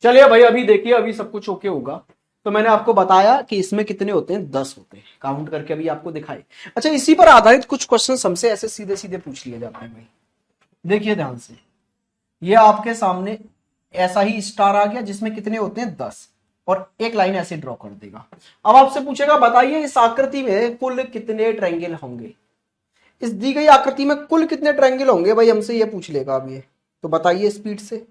चलिए भाई, अभी देखिए, अभी सब कुछ ओके होगा। तो मैंने आपको बताया कि इसमें कितने होते हैं, 10 होते हैं, काउंट करके अभी आपको दिखाए। अच्छा, इसी पर आधारित कुछ क्वेश्चन हमसे ऐसे सीधे सीधे पूछ लिए जाते हैं भाई। देखिए ध्यान से, ये आपके सामने ऐसा ही स्टार आ गया जिसमें कितने होते हैं, 10, और एक लाइन ऐसे ड्रॉ कर देगा। अब आपसे पूछेगा बताइए इस आकृति में कुल कितने ट्रायंगल होंगे। इस दी गई आकृति में कुल कितने ट्रायंगल होंगे भाई, हमसे ये पूछ लेगा अब ये। तो बताइए स्पीड से।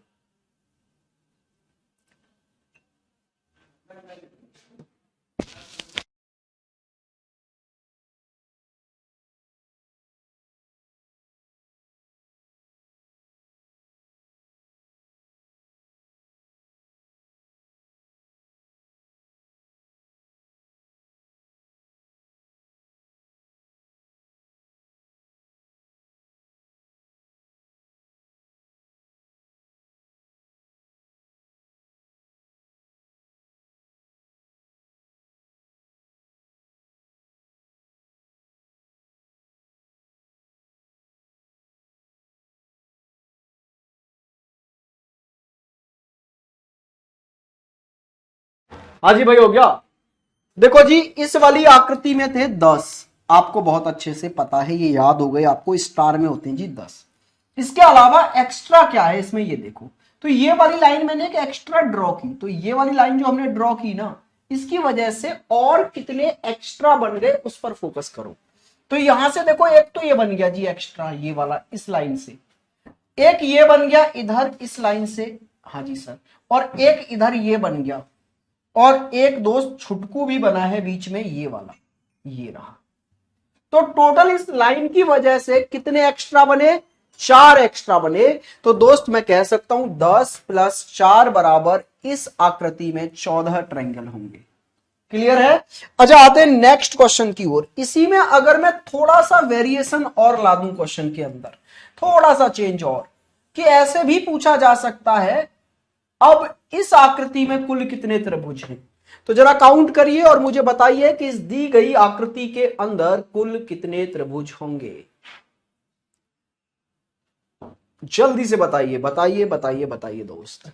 हाँ जी भाई, हो गया। देखो जी, इस वाली आकृति में थे 10, आपको बहुत अच्छे से पता है, ये याद हो गए आपको, स्टार में होते हैं जी 10। इसके अलावा एक्स्ट्रा क्या है इसमें, ये देखो। तो ये वाली लाइन मैंने एक एक्स्ट्रा ड्रॉ की, तो ये वाली लाइन जो हमने ड्रॉ की ना, इसकी वजह से और कितने एक्स्ट्रा बन गए उस पर फोकस करो। तो यहां से देखो, एक तो ये बन गया जी एक्स्ट्रा, ये वाला इस लाइन से। एक ये बन गया इधर इस लाइन से, हाँ जी सर, और एक इधर ये बन गया, और एक दोस्त छुटकू भी बना है बीच में, ये वाला, ये रहा। तो टोटल इस लाइन की वजह से कितने एक्स्ट्रा बने, 4 एक्स्ट्रा बने। तो दोस्त मैं कह सकता हूं 10 + 4 बराबर इस आकृति में 14 ट्रायंगल होंगे। क्लियर है। अच्छा, आते हैं नेक्स्ट क्वेश्चन की ओर। इसी में अगर मैं थोड़ा सा वेरिएशन और ला दूं क्वेश्चन के अंदर, थोड़ा सा चेंज और, कि ऐसे भी पूछा जा सकता है अब इस आकृति में कुल कितने त्रिभुज हैं। तो जरा काउंट करिए और मुझे बताइए कि इस दी गई आकृति के अंदर कुल कितने त्रिभुज होंगे। जल्दी से बताइए बताइए बताइए बताइए दोस्त।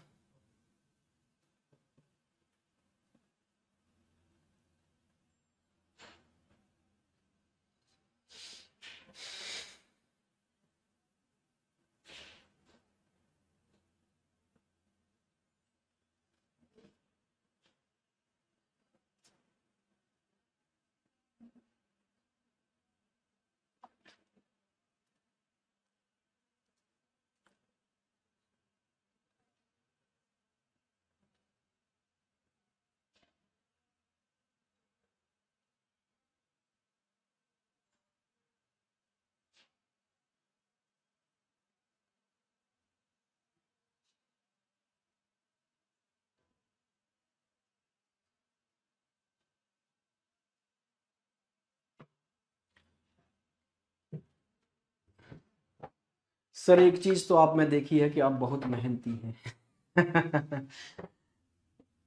सर एक चीज तो आप में देखी है कि आप बहुत मेहनती हैं।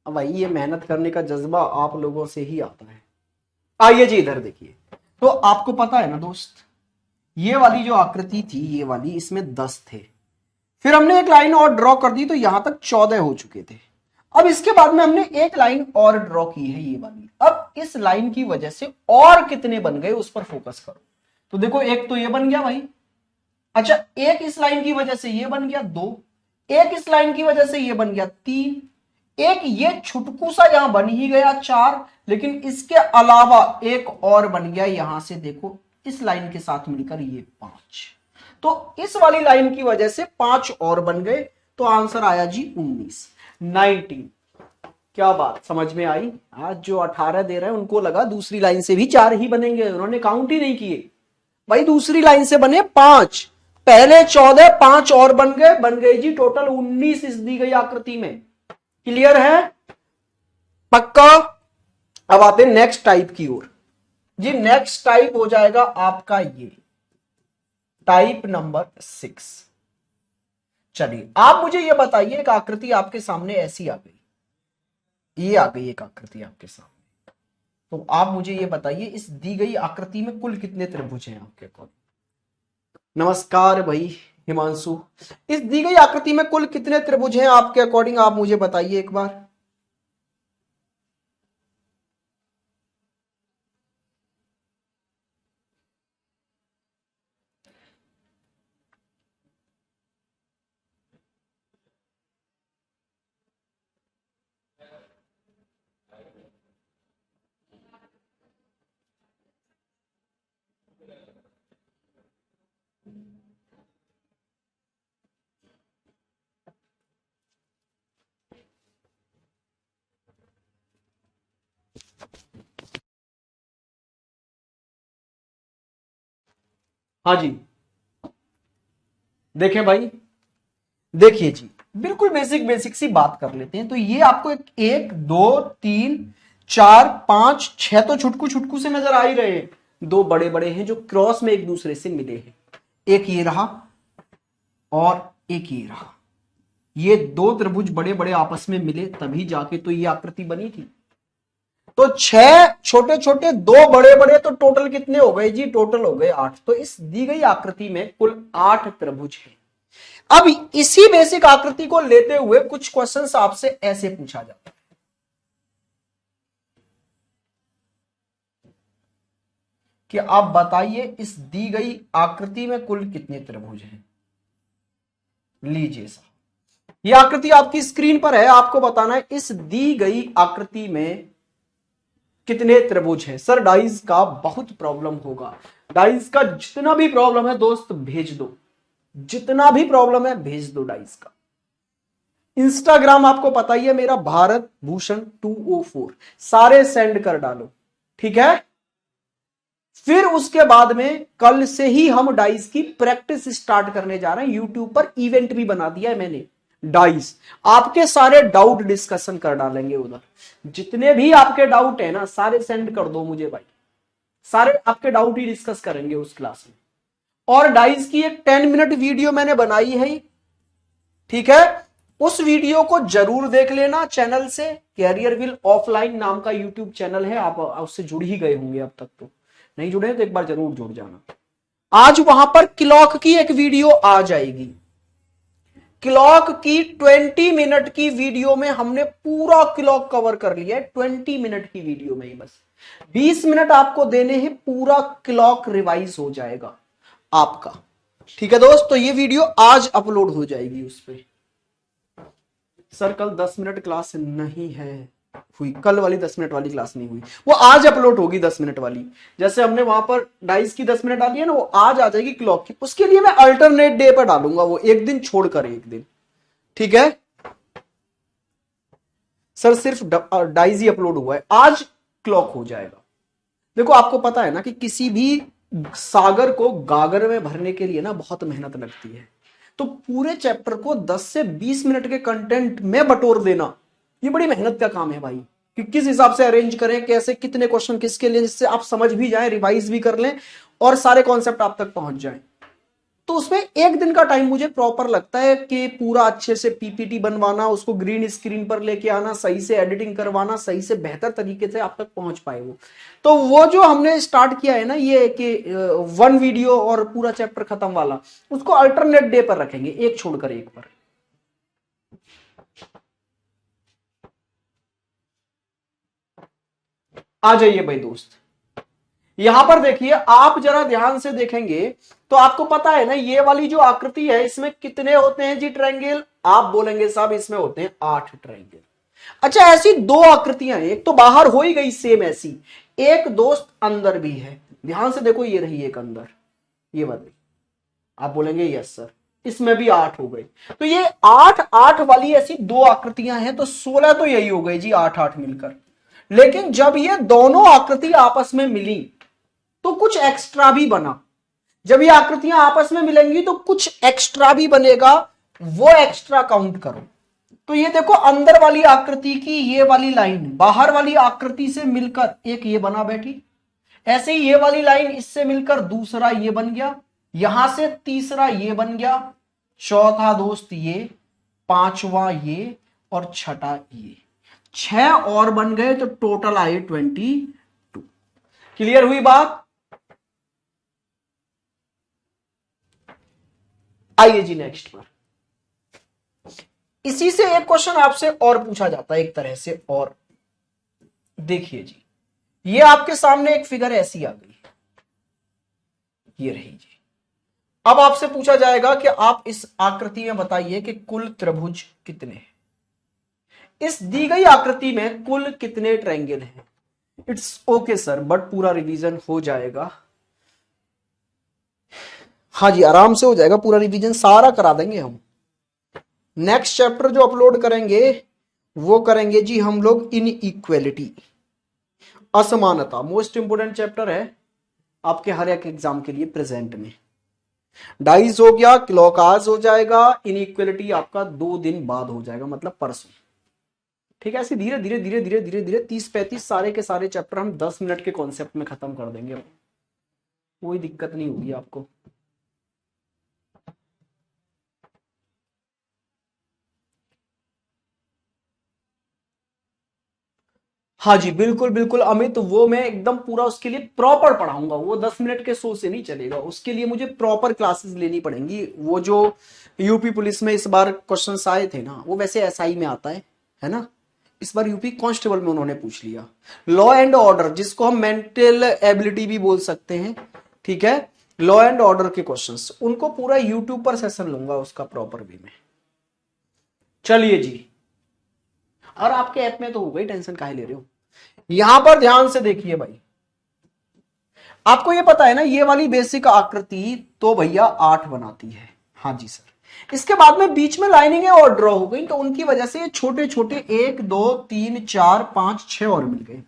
अब भाई, ये मेहनत करने का जज्बा आप लोगों से ही आता है। आइए जी इधर देखिए। तो आपको पता है ना दोस्त, ये वाली जो आकृति थी, ये वाली, इसमें 10 थे। फिर हमने एक लाइन और ड्रॉ कर दी, तो यहां तक 14 हो चुके थे। अब इसके बाद में हमने एक लाइन और ड्रॉ की है, ये वाली। अब इस लाइन की वजह से और कितने बन गए उस पर फोकस करो। तो देखो, एक तो ये बन गया भाई। अच्छा, एक इस लाइन की वजह से ये बन गया 2, एक इस लाइन की वजह से ये बन गया 3, एक ये छुटकू सा यहां बन ही गया 4, लेकिन इसके अलावा एक और बन गया यहां से, देखो इस लाइन के साथ मिलकर ये 5। तो इस वाली लाइन की वजह से 5 और बन गए। तो आंसर आया जी 19, 19। क्या बात समझ में आई। आज जो 18 दे रहे हैं उनको लगा दूसरी लाइन से भी 4 ही बनेंगे, उन्होंने काउंट ही नहीं किए। भाई दूसरी लाइन से बने 5, पहले 14, 5 और बन गए जी टोटल 19 इस दी गई आकृति में। क्लियर है, पक्का। अब आते हैं नेक्स्ट टाइप की ओर जी। नेक्स्ट टाइप हो जाएगा आपका ये टाइप नंबर 6। चलिए आप मुझे ये बताइए, एक आकृति आपके सामने ऐसी आ गई, ये आ गई एक आकृति आपके सामने। तो आप मुझे ये बताइए इस दी गई आकृति में कुल कितने त्रिभुज हैं आपके अकॉर्डिंग। नमस्कार भाई, हिमांशु, इस दी गई आकृति में कुल कितने त्रिभुज हैं आपके अकॉर्डिंग, आप मुझे बताइए एक बार। हाँ जी, देखें भाई, देखिए जी, बिल्कुल बेसिक बेसिक सी बात कर लेते हैं। तो ये आपको एक दो तीन चार पांच छह तो छुटकू छुटकू से नजर आ ही रहे हैं। दो बड़े बड़े हैं जो क्रॉस में एक दूसरे से मिले हैं, एक ये रहा और एक ये रहा। ये दो त्रिभुज बड़े बड़े आपस में मिले तभी जाके तो ये आकृति बनी थी। तो छह छोटे छोटे दो बड़े बड़े, तो टोटल कितने हो गए जी, टोटल हो गए 8। तो इस दी गई आकृति में कुल 8 त्रिभुज हैं। अब इसी बेसिक आकृति को लेते हुए कुछ क्वेश्चंस आपसे ऐसे पूछा जाता है कि आप बताइए इस दी गई आकृति में कुल कितने त्रिभुज हैं। लीजिए साहब, यह आकृति आपकी स्क्रीन पर है, आपको बताना है इस दी गई आकृति में कितने त्रिभुज हैं। सर डाइस का बहुत प्रॉब्लम होगा, डाइस का जितना भी प्रॉब्लम है दोस्त भेज दो, जितना भी प्रॉब्लम है भेज दो डाइस का। इंस्टाग्राम आपको पता ही है मेरा, भारत भूषण 204, सारे सेंड कर डालो, ठीक है। फिर उसके बाद में कल से ही हम डाइस की प्रैक्टिस स्टार्ट करने जा रहे हैं। यूट्यूब पर इवेंट भी बना दिया है मैंने, डाइस आपके सारे डाउट डिस्कशन कर डालेंगे उधर। जितने भी आपके डाउट है ना सारे सेंड कर दो मुझे भाई, सारे आपके डाउट ही डिस्कस करेंगे उस क्लास में। और डाइस की एक 10 मिनट वीडियो मैंने बनाई है, ठीक है, उस वीडियो को जरूर देख लेना चैनल से। कैरियर विल ऑफलाइन नाम का यूट्यूब चैनल है, आप उससे जुड़ ही गए होंगे अब तक, तो नहीं जुड़े हैं तो एक बार जरूर जुड़ जाना। आज वहां पर क्लॉक की एक वीडियो आ जाएगी। क्लॉक की 20 मिनट की वीडियो में हमने पूरा क्लॉक कवर कर लिया है, 20 मिनट की वीडियो में ही बस 20 मिनट आपको देने हैं, पूरा क्लॉक रिवाइज हो जाएगा आपका, ठीक है दोस्त। तो ये वीडियो आज अपलोड हो जाएगी उस पर। सर कल 10 मिनट क्लास नहीं है हुई, कल वाली 10 मिनट वाली क्लास नहीं हुई, वो आज अपलोड होगी 10 मिनट वाली। जैसे हमने वहां पर डाइस की 10 मिनट डाली है ना, वो आज आ जाएगी क्लॉक की। उसके लिए मैं अल्टरनेट डे पर डालूंगा, वो एक दिन छोड़कर एक दिन, ठीक है। सर सिर्फ डाइस ही अपलोड हुआ है, आज क्लॉक हो जाएगा। देखो आपको पता है ना कि किसी भी सागर को गागर में भरने के लिए ना बहुत मेहनत लगती है। तो पूरे चैप्टर को 10 से 20 मिनट के कंटेंट में बटोर देना, ये बड़ी मेहनत का काम है भाई। कि किस हिसाब से अरेंज करें, कैसे, कितने क्वेश्चन किसके लिए, जिससे आप समझ भी जाएं, रिवाइज भी कर लें और सारे कॉन्सेप्ट आप तक पहुंच जाएं। तो उसमें एक दिन का टाइम मुझे प्रॉपर लगता है कि पूरा अच्छे से पीपीटी बनवाना, उसको ग्रीन स्क्रीन पर लेके आना, सही से एडिटिंग करवाना, सही से बेहतर तरीके से आप तक पहुंच पाए वो। तो वो जो हमने स्टार्ट किया है ना ये कि वन वीडियो और पूरा चैप्टर खत्म वाला, उसको अल्टरनेट डे पर रखेंगे, एक छोड़कर एक पर। आ जाइए भाई दोस्त, यहां पर देखिए, आप जरा ध्यान से देखेंगे तो आपको पता है ना ये वाली जो आकृति है इसमें कितने होते हैं जी ट्रायंगल। आप बोलेंगे साहब इसमें होते हैं 8 ट्रायंगल। अच्छा ऐसी दो आकृतियां हैं, एक तो बाहर हो ही गई सेम ऐसी, एक दोस्त अंदर भी है। ध्यान से देखो, ये रही एक अंदर, ये वाली। आप बोलेंगे यस सर, इसमें भी 8 हो गए। तो ये 8 8 वाली ऐसी दो आकृतियां हैं, तो 16 तो यही हो गई जी, 8 8 मिलकर। लेकिन जब ये दोनों आकृति आपस में मिली तो कुछ एक्स्ट्रा भी बना। जब ये आकृतियां आपस में मिलेंगी तो कुछ एक्स्ट्रा भी बनेगा, वो एक्स्ट्रा काउंट करो। तो ये देखो, अंदर वाली आकृति की ये वाली लाइन बाहर वाली आकृति से मिलकर एक ये बना बैठी, ऐसे ही ये वाली लाइन इससे मिलकर दूसरा ये बन गया, यहां से तीसरा ये बन गया, चौथा दोस्त ये, पांचवा ये और छठा ये, 6 और बन गए तो टोटल आए 22। क्लियर हुई बात? आइए जी नेक्स्ट पर। इसी से एक क्वेश्चन आपसे और पूछा जाता है एक तरह से। और देखिए जी, ये आपके सामने एक फिगर ऐसी आ गई, ये रही जी। अब आपसे पूछा जाएगा कि आप इस आकृति में बताइए कि कुल त्रिभुज कितने हैं। इस दी गई आकृति में कुल कितने ट्रायंगल हैं। इट्स ओके सर, बट पूरा रिवीजन हो जाएगा। हाँ जी, आराम से हो जाएगा, पूरा रिवीजन सारा करा देंगे हम। नेक्स्ट चैप्टर जो अपलोड करेंगे वो करेंगे जी हम लोग इन इक्वेलिटी, असमानता। मोस्ट इंपोर्टेंट चैप्टर है आपके हर एक एग्जाम के लिए प्रेजेंट में। डाइस हो गया, क्लॉकाज हो जाएगा, इनइक्वालिटी आपका 2 दिन बाद हो जाएगा, मतलब परसों। ठीक है, ऐसे धीरे धीरे धीरे धीरे धीरे धीरे 30-35 सारे के सारे चैप्टर हम 10 मिनट के कॉन्सेप्ट में खत्म कर देंगे, कोई दिक्कत नहीं होगी आपको। हाँ जी बिल्कुल बिल्कुल अमित, वो मैं एकदम पूरा उसके लिए प्रॉपर पढ़ाऊंगा। वो 10 मिनट के शो से नहीं चलेगा, उसके लिए मुझे प्रॉपर क्लासेस लेनी पड़ेंगी। वो जो यूपी पुलिस में इस बार क्वेश्चंस आए थे ना, वो वैसे एसआई में आता है ना। इस बार यूपी कांस्टेबल में उन्होंने पूछ लिया। लॉ एंड ऑर्डर, जिसको हम मेंटल एबिलिटी भी बोल सकते हैं, ठीक है, लॉ एंड ऑर्डर के क्वेश्चंस, उनको पूरा यूट्यूब पर सेशन लूंगा उसका प्रॉपर वे में। चलिए जी, और आपके ऐप में तो हो गई, टेंशन काहे ले रहे हो। यहां पर ध्यान से देखिए भाई, आपको ये पता है ना, ये वाली बेसिक आकृति तो भैया 8 बनाती है। हाँ जी सर, इसके बाद में बीच में लाइनिंग और ड्रॉ हो गई, तो उनकी वजह से ये छोटे छोटे 1 2 3 4 5 6 और मिल गए।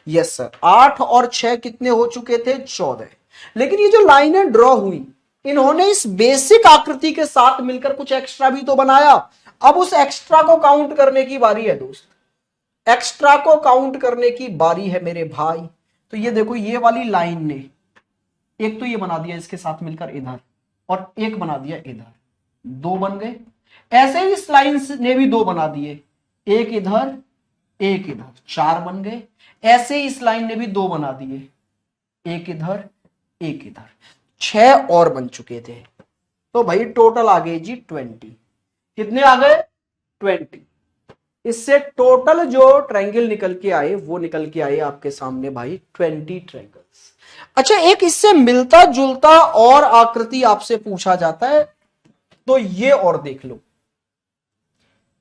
यस सर, 8 और 6 कितने हो चुके थे, 14। लेकिन ये जो लाइनें ड्रॉ हुई, इन्होंने इस बेसिक आकृति के साथ मिलकर कुछ एक्स्ट्रा भी तो बनाया। अब उस एक्स्ट्रा को काउंट करने की बारी है दोस्त, एक्स्ट्रा को काउंट करने की बारी है मेरे भाई। तो ये देखो, ये वाली लाइन ने एक तो ये बना दिया इसके साथ मिलकर इधर, और एक बना दिया इधर, 2 बन गए। ऐसे ही इस लाइन ने भी 2 बना दिए, एक इधर एक इधर, 4 बन गए। ऐसे ही इस लाइन ने भी 2 बना दिए, एक इधर एक इधर, 6 और बन चुके थे। तो भाई टोटल आ गए जी 20। कितने आ गए, 20। इससे टोटल जो ट्रायंगल निकल के आए वो निकल के आए आपके सामने भाई 20 ट्रायंगल्स। अच्छा, एक इससे मिलता जुलता और आकृति आपसे पूछा जाता है, तो ये और देख लो,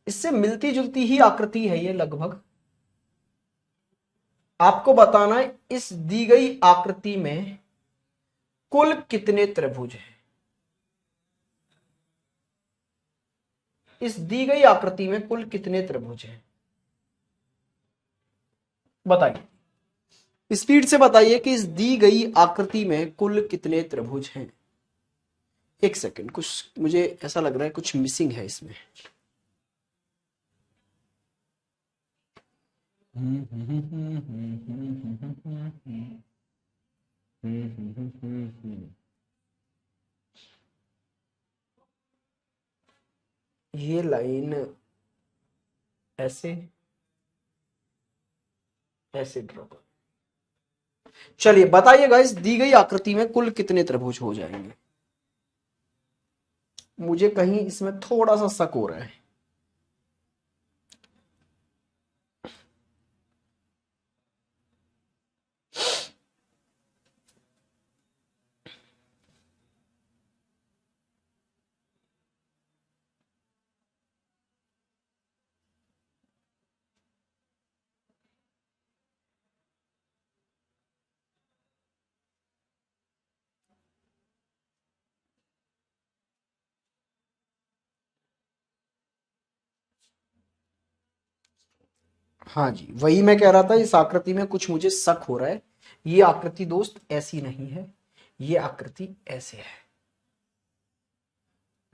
इससे मिलती जुलती ही आकृति है ये लगभग। आपको बताना है इस दी गई आकृति में कुल कितने त्रिभुज हैं। इस दी गई आकृति में कुल कितने त्रिभुज हैं, बताइए, स्पीड से बताइए कि इस दी गई आकृति में कुल कितने त्रिभुज हैं। एक सेकंड, कुछ मुझे ऐसा लग रहा है कुछ मिसिंग है इसमें। ये लाइन ऐसे ऐसे ड्रॉ कर, चलिए बताइएगा इस दी गई आकृति में कुल कितने त्रिभुज हो जाएंगे। मुझे कहीं इसमें थोड़ा सा शक हो रहा है। हाँ जी, वही मैं कह रहा था, इस आकृति में कुछ मुझे शक हो रहा है। ये आकृति दोस्त ऐसी नहीं है, ये आकृति ऐसे है।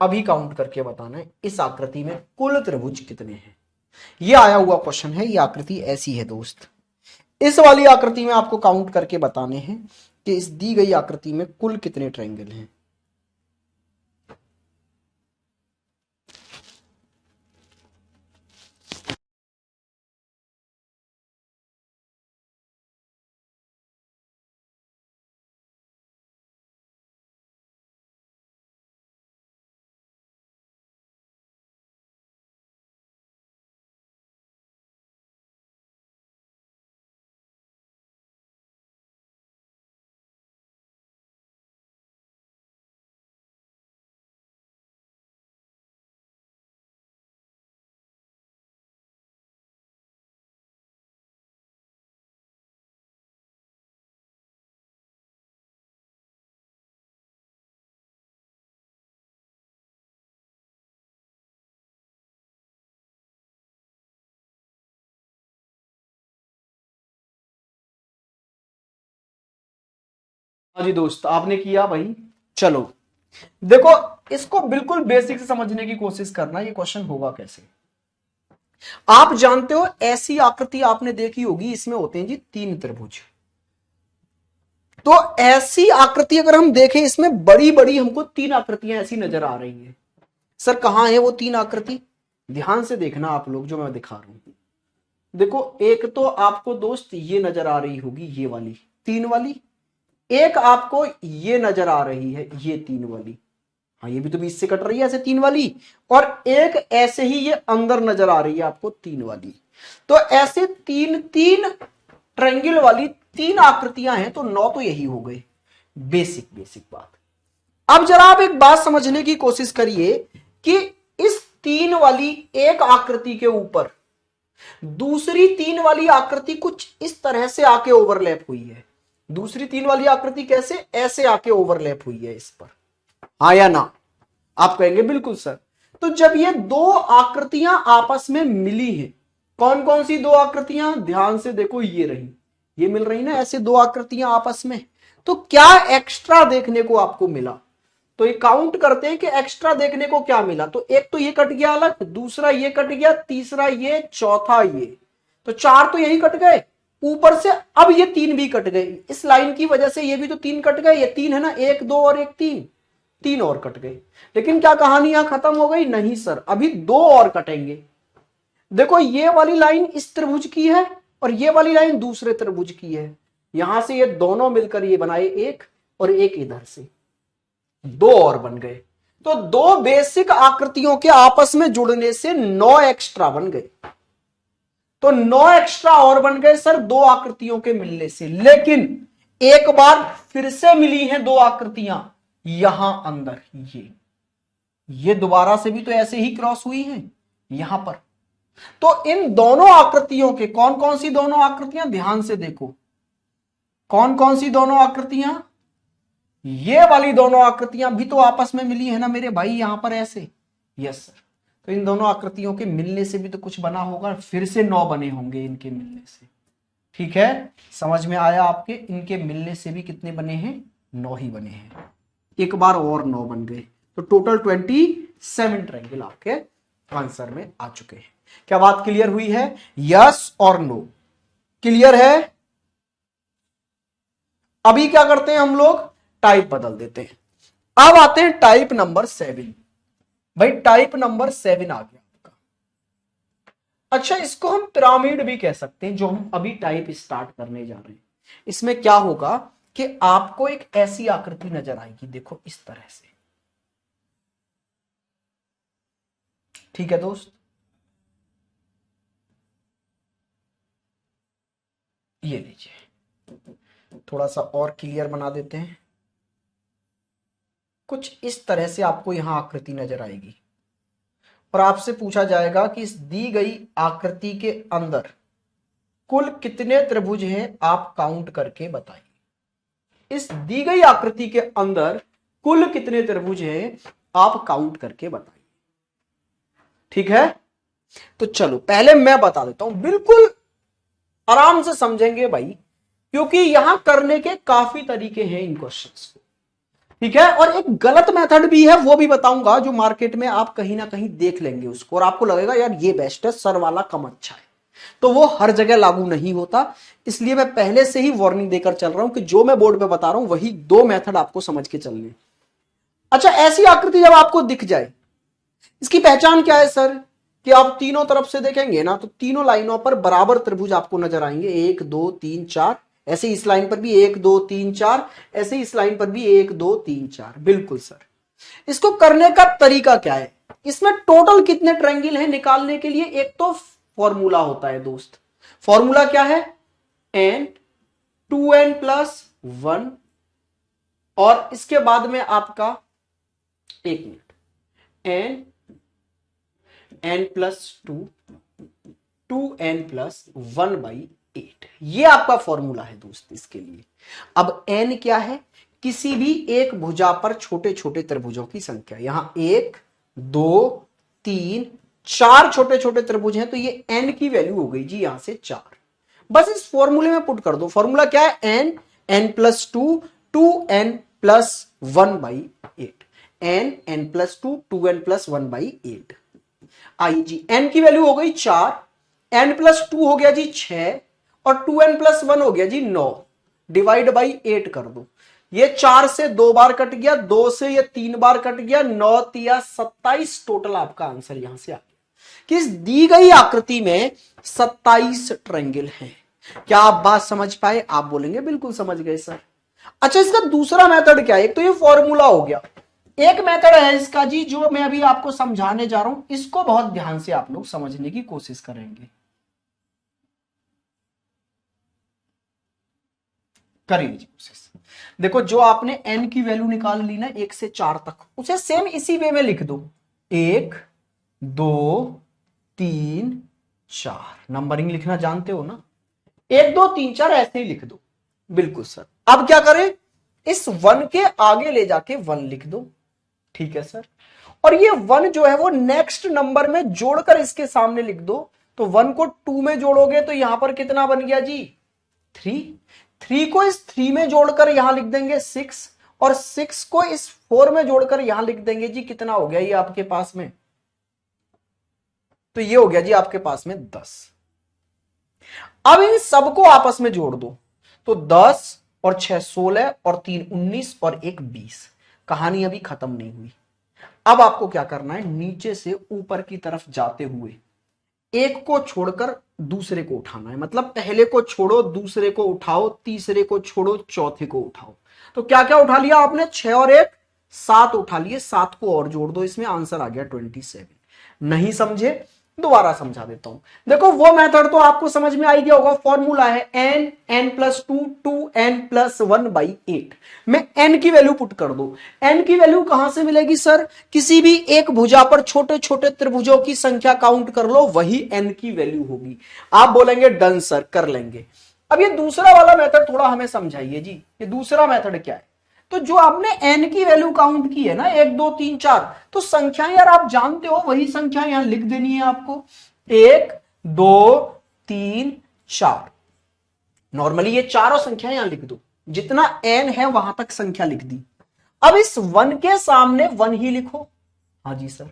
अभी काउंट करके बताना है इस आकृति में कुल त्रिभुज कितने हैं। ये आया हुआ क्वेश्चन है, ये आकृति ऐसी है दोस्त। इस वाली आकृति में आपको काउंट करके बताने हैं कि इस दी गई आकृति में कुल कितने ट्रायंगल हैं। हाँ जी दोस्त, आपने किया भाई। चलो देखो, इसको बिल्कुल बेसिक से समझने की कोशिश करना, ये क्वेश्चन होगा कैसे। आप जानते हो ऐसी आकृति आपने देखी होगी, इसमें होते हैं जी 3 त्रिभुज। तो ऐसी आकृति अगर हम देखें, इसमें बड़ी बड़ी हमको 3 आकृतियां ऐसी नजर आ रही हैं। सर कहां है वो 3 आकृति? ध्यान से देखना आप लोग, जो मैं दिखा रहा हूं। देखो, एक तो आपको दोस्त ये नजर आ रही होगी, ये वाली 3 वाली। एक आपको ये नजर आ रही है, ये 3 वाली। हाँ, ये भी तो बीच से कट रही है ऐसे 3 वाली। और एक ऐसे ही ये अंदर नजर आ रही है आपको 3 वाली। तो ऐसे 3 ट्रायंगल वाली 3 आकृतियां हैं, तो 9 तो यही हो गए। बेसिक बेसिक बात। अब जरा आप एक बात समझने की कोशिश करिए कि इस 3 वाली एक आकृति के ऊपर दूसरी 3 वाली आकृति कुछ इस तरह से आके ओवरलैप हुई है। दूसरी 3 वाली आकृति कैसे? ऐसे आके ओवरलैप हुई है इस पर। हाँ या ना? आप कहेंगे बिल्कुल सर। तो जब ये 2 आकृतियां आपस में मिली हैं, कौन कौन सी 2 आकृतियां? ध्यान से देखो, ये रही, ये मिल रही ना ऐसे 2 आकृतियां आपस में। तो क्या एक्स्ट्रा देखने को आपको मिला? तो ये काउंट करते हैं कि एक्स्ट्रा देखने को क्या मिला। तो एक तो ये कट गया अलग, दूसरा ये कट गया, तीसरा ये, चौथा ये। तो 4 तो यही कट गए ऊपर से। अब ये 3 भी कट गए इस लाइन की वजह से, ये भी तो 3 कट गए। ये 3 है ना, 1 2 और 1 3, 3 और कट गए। लेकिन क्या कहानी यहां खत्म हो गई? नहीं सर, अभी 2 और कटेंगे। देखो, ये वाली लाइन इस त्रिभुज की है और ये वाली लाइन दूसरे त्रिभुज की है। यहां से ये दोनों मिलकर ये बनाए एक, और एक इधर से 2 और बन गए। तो 2 बेसिक आकृतियों के आपस में जुड़ने से 9 एक्स्ट्रा बन गए। तो 9 एक्स्ट्रा और बन गए सर 2 आकृतियों के मिलने से। लेकिन एक बार फिर से मिली हैं 2 आकृतियां यहां अंदर, ये दोबारा से भी तो ऐसे ही क्रॉस हुई हैं यहां पर। तो इन दोनों आकृतियों के, कौन कौन सी दोनों आकृतियां? ध्यान से देखो, कौन कौन सी दोनों आकृतियां? ये वाली दोनों आकृतियां भी तो आपस में मिली है ना मेरे भाई, यहां पर ऐसे। Yes sir. तो इन दोनों आकृतियों के मिलने से भी तो कुछ बना होगा, फिर से 9 बने होंगे इनके मिलने से। ठीक है, समझ में आया आपके? इनके मिलने से भी कितने बने हैं? 9 ही बने हैं। एक बार और 9 बन गए, तो टोटल 27 ट्रायंगल आपके आंसर में आ चुके हैं। क्या बात क्लियर हुई है? यस और नो? क्लियर है? अभी क्या करते हैं हम लोग? टाइप बदल देते हैं। अब आते हैं टाइप नंबर 7। भाई टाइप नंबर 7 आ गया आपका। अच्छा, इसको हम पिरामिड भी कह सकते हैं, जो हम अभी टाइप स्टार्ट करने जा रहे हैं। इसमें क्या होगा कि आपको एक ऐसी आकृति नजर आएगी, देखो इस तरह से। ठीक है दोस्त, ये लीजिए, थोड़ा सा और क्लियर बना देते हैं। कुछ इस तरह से आपको यहां आकृति नजर आएगी और आपसे पूछा जाएगा कि इस दी गई आकृति के अंदर कुल कितने त्रिभुज हैं, आप काउंट करके बताइए। इस दी गई आकृति के अंदर कुल कितने त्रिभुज हैं, आप काउंट करके बताइए। ठीक है, तो चलो पहले मैं बता देता हूं, बिल्कुल आराम से समझेंगे भाई, क्योंकि यहां करने के काफी तरीके हैं इन क्वेश्चंस को। ठीक है, और एक गलत मेथड भी है, वो भी बताऊंगा, जो मार्केट में आप कहीं ना कहीं देख लेंगे उसको और आपको लगेगा यार ये बेस्ट है, सर वाला कम अच्छा है। तो वो हर जगह लागू नहीं होता, इसलिए मैं पहले से ही वार्निंग देकर चल रहा हूं कि जो मैं बोर्ड पे बता रहा हूं वही 2 मेथड आपको समझ के चलने। अच्छा, ऐसी आकृति जब आपको दिख जाए, इसकी पहचान क्या है सर? कि आप तीनों तरफ से देखेंगे ना, तो तीनों लाइनों पर बराबर त्रिभुज आपको नजर आएंगे, 1 2 3 4। ऐसे इस लाइन पर भी 1 2 3 4, ऐसे इस लाइन पर भी 1 2 3 4। बिल्कुल सर। इसको करने का तरीका क्या है? इसमें टोटल कितने ट्रायंगल हैं निकालने के लिए एक तो फॉर्मूला होता है दोस्त। फॉर्मूला क्या है? n 2n प्लस 1, और इसके बाद में आपका, एक minute, n plus 2, 2n plus 1/8, ये आपका फॉर्मूला है दोस्त इसके लिए। अब n क्या है? किसी भी एक भुजा पर छोटे छोटे त्रिभुजों की संख्या। यहां 1 2 3 4 छोटे छोटे त्रिभुज हैं, तो ये n की वैल्यू हो गई जी यहां से 4। बस इस फॉर्मूले में पुट कर दो। फॉर्मूला क्या है? n plus 2, 2n+1/8, n+2 2n+1/8। आई जी, n की वैल्यू हो गई 4, n+2 हो गया जी 6 और 2n+1 हो गया जी 9, डिवाइड बाई 8 कर दो। ये 4 से 2 बार कट गया, 2 से ये 3 बार कट गया, 9 तिया 27 टोटल आपका आंसर यहां से आ गया कि इस दी गई आकृति में 27 ट्रायंगल हैं। क्या आप बात समझ पाए? आप बोलेंगे बिल्कुल समझ गए सर। अच्छा, इसका दूसरा मेथड क्या है? एक तो ये फॉर्मूला हो गया, एक मेथड है इसका जी जो मैं अभी आपको समझाने जा रहा हूं, इसको बहुत ध्यान से आप लोग समझने की कोशिश करेंगे। करिए जी कोशिश। देखो, जो आपने n की वैल्यू निकाल ली ना 1 से 4 तक, उसे सेम इसी वे में लिख दो, 1 2 3 4। नंबरिंग लिखना जानते हो ना, 1 2 3 4 ऐसे ही लिख दो। बिल्कुल सर। अब क्या करें, इस 1 के आगे ले जाके 1 लिख दो। ठीक है सर। और ये 1 जो है वो नेक्स्ट नंबर में जोड़कर इसके सामने लिख दो। तो 1 को 2 में जोड़ोगे तो यहां पर कितना बन गया जी? 3। 3 को इस 3 में जोड़कर यहां लिख देंगे 6, और 6 को इस 4 में जोड़कर यहां लिख देंगे जी, कितना हो गया ये आपके पास में? तो ये हो गया जी आपके पास में 10। अब इन सबको आपस में जोड़ दो, तो 10 और 6 16 और 3 19 और 1 20। कहानी अभी खत्म नहीं हुई। अब आपको क्या करना है, नीचे से ऊपर की तरफ जाते हुए एक को छोड़कर दूसरे को उठाना है। मतलब पहले को छोड़ो, दूसरे को उठाओ, तीसरे को छोड़ो, चौथे को उठाओ। तो क्या क्या उठा लिया आपने? 6 और 1 7 उठा लिए, 7 को और जोड़ दो, इसमें आंसर आ गया 27। नहीं समझे? दोबारा समझा देता हूं। देखो, वो मेथड तो आपको समझ में आ ही गया होगा। फॉर्मूला है n+2 2n+1/8 में n की वैल्यू पुट कर दो। n की वैल्यू कहां से मिलेगी सर? किसी भी एक भुजा पर छोटे छोटे त्रिभुजों की संख्या काउंट कर लो, वही n की वैल्यू होगी। आप बोलेंगे डन सर, कर लेंगे। अब ये दूसरा वाला मेथड थोड़ा हमें समझाइए जी, ये दूसरा मेथड क्या है? तो जो आपने n की वैल्यू काउंट की है ना, 1 2 3 4, तो संख्याएं यार आप जानते हो, वही संख्या यहां लिख देनी है आपको, 1 2 3 4। नॉर्मली ये चारों संख्याएं यहां लिख दो, जितना n है वहां तक संख्या लिख दी। अब इस 1 के सामने 1 ही लिखो। हाँ जी सर।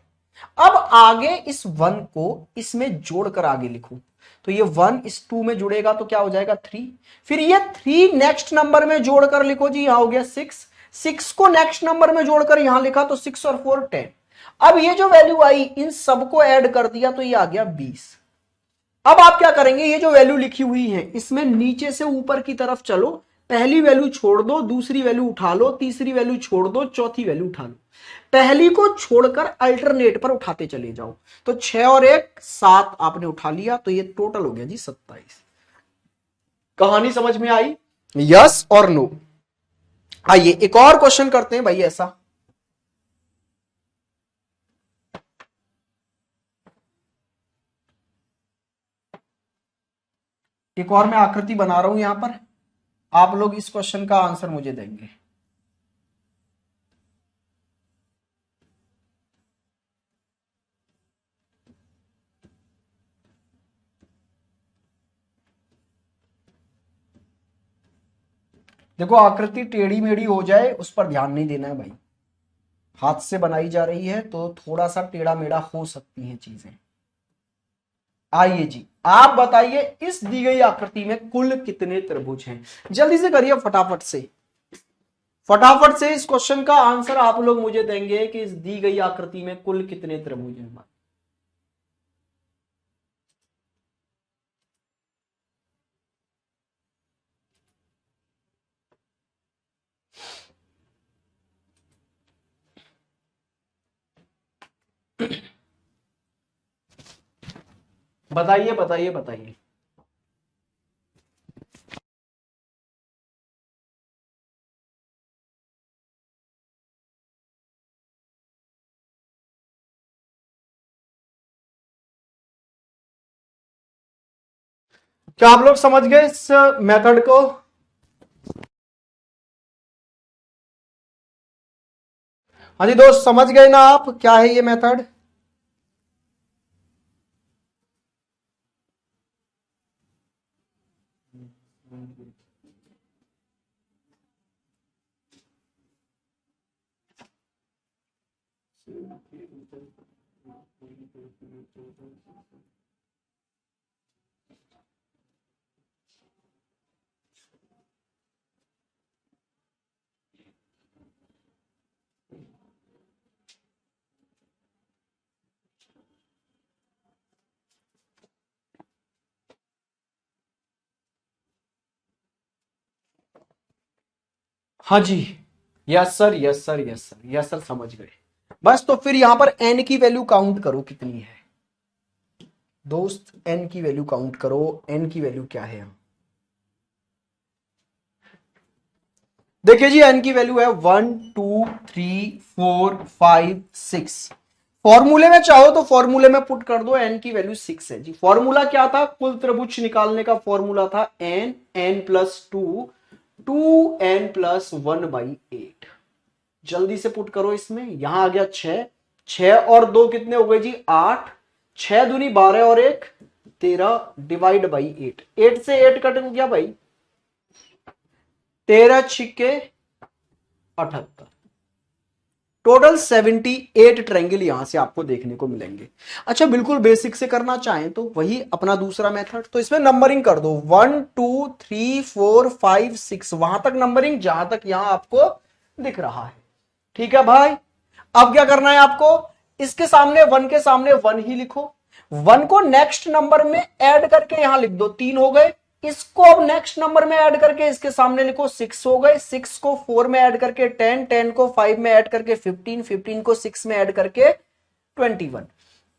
अब आगे इस 1 को इसमें जोड़कर आगे लिखो, तो ये 1 इस 2 में जुड़ेगा तो क्या हो जाएगा 3। फिर ये 3 नेक्स्ट नंबर में जोड़कर लिखो जी, यहां हो गया 6। 6 को नेक्स्ट नंबर में जोड़कर यहां लिखा तो 6 और 4 10। अब ये जो वैल्यू आई, इन सबको ऐड कर दिया तो ये आ गया 20। अब आप क्या करेंगे, ये जो वैल्यू लिखी हुई है इसमें नीचे से ऊपर की तरफ चलो, पहली वैल्यू छोड़ दो, दूसरी वैल्यू उठा लो, तीसरी वैल्यू छोड़ दो, चौथी वैल्यू उठा लो। पहली को छोड़कर अल्टरनेट पर उठाते चले जाओ। तो 6 और 1 7 आपने उठा लिया, तो ये टोटल हो गया जी 27। कहानी समझ में आई? यस और नो? आइए एक और क्वेश्चन करते हैं भाई ऐसा। एक और मैं आकृति बना रहा हूं यहां पर, आप लोग इस क्वेश्चन का आंसर मुझे देंगे। देखो, आकृति टेढ़ी मेढ़ी हो जाए उस पर ध्यान नहीं देना है भाई। हाथ से बनाई जा रही है तो थोड़ा सा टेढ़ा मेढ़ा हो सकती हैं चीजें। आइए जी, आप बताइए इस दी गई आकृति में कुल कितने त्रिभुज हैं? जल्दी से करिए, फटाफट से। फटाफट से इस क्वेश्चन का आंसर आप लोग मुझे देंगे कि इस दी गई आकृति में कुल कितने त्रिभुज हैं। बताइए बताइए बताइए। क्या आप लोग समझ गए इस मेथड को? हाँ जी दोस्त, समझ गए ना आप क्या है ये मेथड? हाँ जी, yes sir, yes sir, yes sir, yes sir, समझ गए। बस तो फिर यहां पर एन की वैल्यू काउंट करो कितनी है दोस्त, एन की वैल्यू काउंट करो, एन की वैल्यू क्या है यहां। देखिए जी, एन की वैल्यू है 1 2 3 4 5 6। फॉर्मूले में चाहो तो फॉर्मूले में पुट कर दो, एन की वैल्यू 6 है जी। फॉर्मूला क्या था, कुल त्रिभुज निकालने का फॉर्मूला था एन, n+2, 2n+1/8। जल्दी से पुट करो इसमें, यहां आ गया 6, 6 और 2 कितने हो गए जी, 8, 6 दूनी 12 और 1 13, डिवाइड बाई 8, 8 से 8 कट गया भाई, 13 छिक्के 78, टोटल 78 ट्रायंगल यहां से आपको देखने को मिलेंगे। अच्छा, बिल्कुल बेसिक से करना चाहें तो वही अपना दूसरा मेथड, तो इसमें नंबरिंग कर दो 1 2 3 4 5 6, वहां तक नंबरिंग जहां तक यहां आपको दिख रहा है। ठीक है भाई, अब क्या करना है आपको, इसके सामने वन के सामने वन ही लिखो, वन को नेक्स्ट नंबर में ऐड करके यहां लिख दो, 3 हो गए। इसको अब नेक्स्ट नंबर में ऐड करके इसके सामने लिखो, 6 हो गए। 6 को 4 में ऐड करके 10, 10 को 5 में ऐड करके 15, 15 को 6 में ऐड करके 21।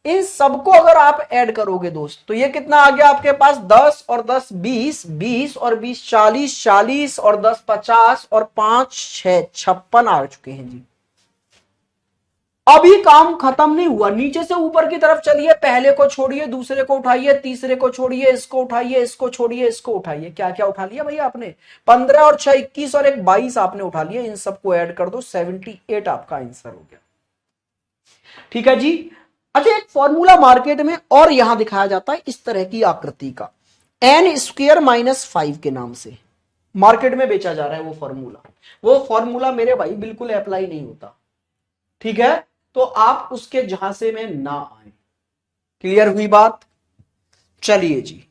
इन सबको अगर आप ऐड करोगे दोस्त तो ये कितना आ गया आपके पास, 10 और 10 20, 20 और 20 40, 40 और 10 50 और 5 6 56 आ चुके हैं जी। अभी काम खत्म नहीं हुआ, नीचे से ऊपर की तरफ चलिए, पहले को छोड़िए, दूसरे को उठाइए, तीसरे को छोड़िए, इसको उठाइए, इसको छोड़िए, इसको उठाइए। क्या क्या उठा लिया भैया आपने, 15 और 6 21 और 1 22 आपने उठा लिया। इन सबको ऐड कर दो, 78 आपका आंसर हो गया। ठीक है जी। अच्छा, एक फॉर्मूला मार्केट में और यहां दिखाया जाता है इस तरह की आकृति का, n² - 5 के नाम से मार्केट में बेचा जा रहा है वो फॉर्मूला। वो फॉर्मूला मेरे भाई बिल्कुल अप्लाई नहीं होता, ठीक है, तो आप उसके झांसे में ना आए। क्लियर हुई बात, चलिए जी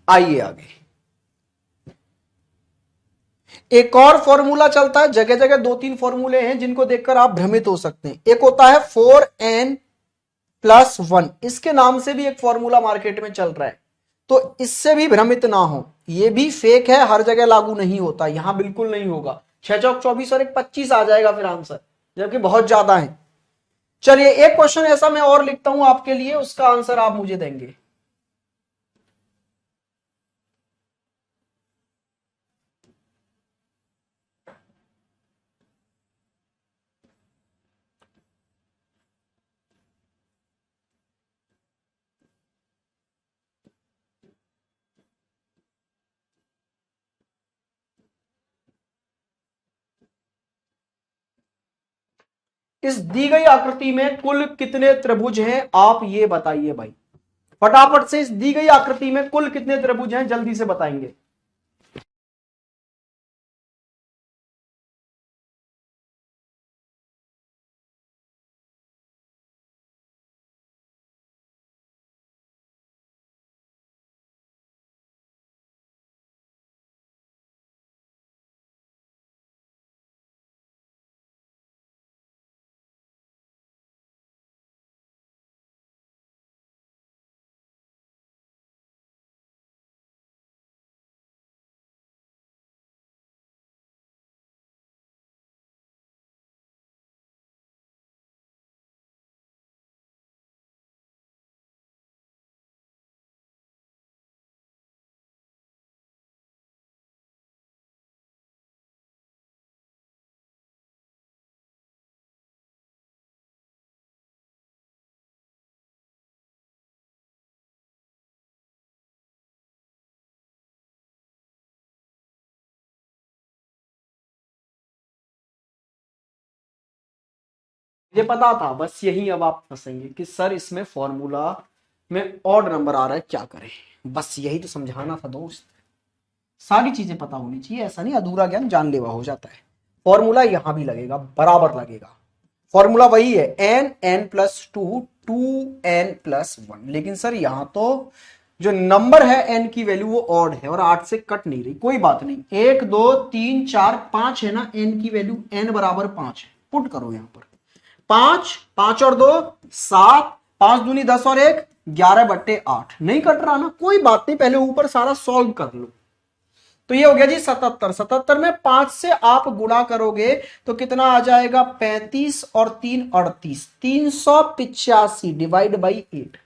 आइए आगे। एक और फॉर्मूला चलता है, जगह जगह 2 3 फॉर्मूले हैं जिनको देखकर आप भ्रमित हो सकते हैं। एक होता है 4n+1, इसके नाम से भी एक फॉर्मूला मार्केट में चल रहा है, तो इससे भी भ्रमित ना हो, ये भी फेक है, हर जगह लागू नहीं होता, यहां बिल्कुल नहीं होगा। 6 चौक 24 और 1 25 आ जाएगा फिर आंसर, जबकि बहुत ज्यादा है। चलिए एक क्वेश्चन ऐसा मैं और लिखता हूं आपके लिए, उसका आंसर आप मुझे देंगे। इस दी गई आकृति में कुल कितने त्रिभुज हैं, आप ये बताइए भाई, फटाफट से। इस दी गई आकृति में कुल कितने त्रिभुज हैं, जल्दी से बताएंगे। मुझे पता था, बस यही अब आप फंसेंगे कि सर इसमें फॉर्मूला में ऑड नंबर आ रहा है, क्या करें। बस यही तो समझाना था दोस्त, सारी चीजें पता होनी चाहिए, ऐसा नहीं अधूरा ज्ञान जानलेवा हो जाता है। फॉर्मूला यहां भी लगेगा, बराबर लगेगा। फॉर्मूला वही है, n+2 2n+1। लेकिन सर यहां तो जो नंबर है n की वैल्यू वो ऑड है और 8 से कट नहीं रही। कोई बात नहीं, 1 2 3 4 5 है ना, n की वैल्यू n बराबर 5 है। पुट करो यहां पर 5, 5 और 2 7, 5 दूनी 10 और 1 11/8। नहीं कट रहा ना, कोई बात नहीं, पहले ऊपर सारा सॉल्व कर लो। तो ये हो गया जी 77। 77 में 5 से आप गुणा करोगे तो कितना आ जाएगा, 35 और 3 38, 385 डिवाइड बाई 8।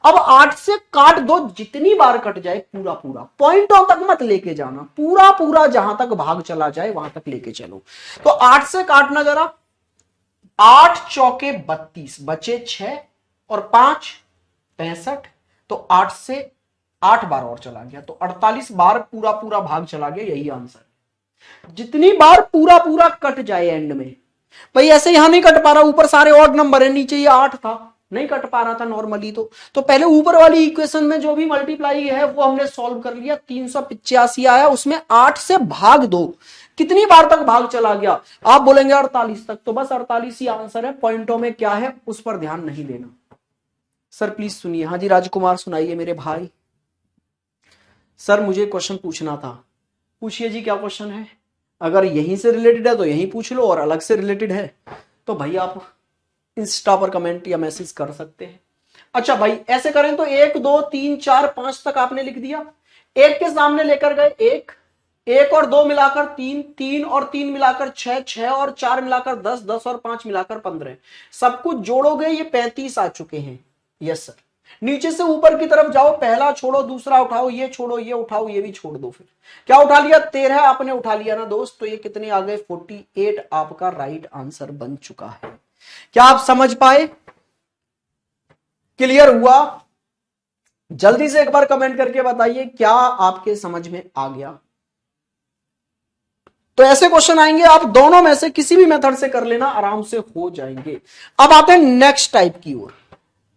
अब 8 से काट दो, जितनी बार कट जाए पूरा पूरा, पॉइंटों तक मत लेके जाना, पूरा पूरा जहां तक भाग चला जाए वहां तक लेके चलो। तो 8 से काटना जरा, 8 चौके 32, बचे 6 और 5 65। तो 8 से 8 बार और चला गया, तो 48 बार पूरा पूरा भाग चला गया, यही आंसर। जितनी बार पूरा पूरा कट जाए एंड में। भाई ऐसे यहां नहीं कट पा रहा, ऊपर सारे ऑड नंबर है, नीचे ये 8 था, नहीं कट पा रहा था नॉर्मली। तो पहले ऊपर वाली इक्वेशन में जो भी मल्टीप्लाई है वो हमने सॉल्व कर लिया, 385 आया, उसमें 8 से भाग दो, कितनी बार तक भाग चला गया, आप बोलेंगे 48 तक, तो बस 48 ही आंसर है। पॉइंटों में क्या है उस पर ध्यान नहीं देना। सर प्लीज सुनिए। हाँ जी राजकुमार सुनाइए मेरे भाई। सर मुझे क्वेश्चन पूछना था। पूछिए जी, क्या क्वेश्चन है? अगर यहीं से रिलेटेड है तो यहीं पूछ लो, और अलग से रिलेटेड है तो भाई आप इंस्टा पर कमेंट या मैसेज कर सकते हैं। अच्छा भाई ऐसे करें तो 1 2 3 4 5 तक आपने लिख दिया, एक के सामने लेकर गए 1, 1 और 2 मिलाकर 3, 3 और 3 मिलाकर 6, 6 और 4 मिलाकर 10, 10 और 5 मिलाकर 15। सब कुछ जोड़ोगे ये 35 आ चुके हैं। Yes sir. नीचे से ऊपर की तरफ जाओ, पहला छोड़ो दूसरा उठाओ, ये छोड़ो ये उठाओ ये भी छोड़ दो। फिर क्या उठा लिया, 13 आपने उठा लिया ना दोस्त, तो ये कितने आ गए, 48 आपका राइट आंसर बन चुका है। क्या आप समझ पाए? क्लियर हुआ? जल्दी से एक बार कमेंट करके बताइए क्या आपके समझ में आ गया। तो ऐसे क्वेश्चन आएंगे, आप दोनों में से किसी भी मेथड से कर लेना, आराम से हो जाएंगे। अब आते हैं नेक्स्ट टाइप की ओर।